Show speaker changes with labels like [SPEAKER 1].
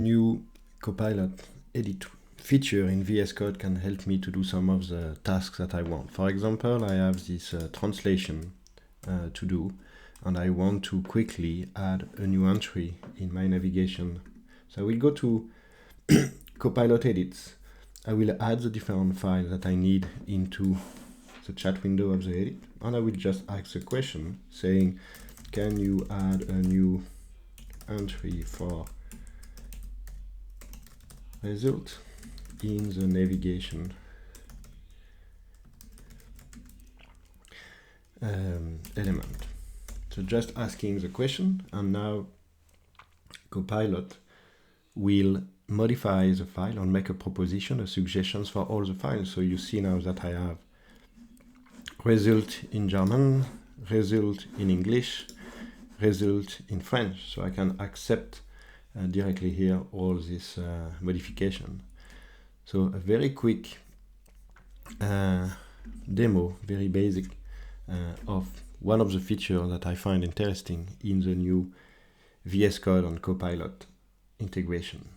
[SPEAKER 1] New Copilot Edit feature in VS Code can help me to do some of the tasks that I want. For example, I have this translation to do, and I want to quickly add a new entry in my navigation. So I will go to Copilot Edits. I will add the different files that I need into the chat window of the edit, and I will just ask a question saying, can you add a new entry for result in the navigation element. So just asking the question, and now Copilot will modify the file and make a proposition, a suggestions for all the files. So you see now that I have result in German, result in English, result in French. So I can accept directly here all this modification. So a very quick demo, very basic, of one of the features that I find interesting in the new VS Code and Copilot integration.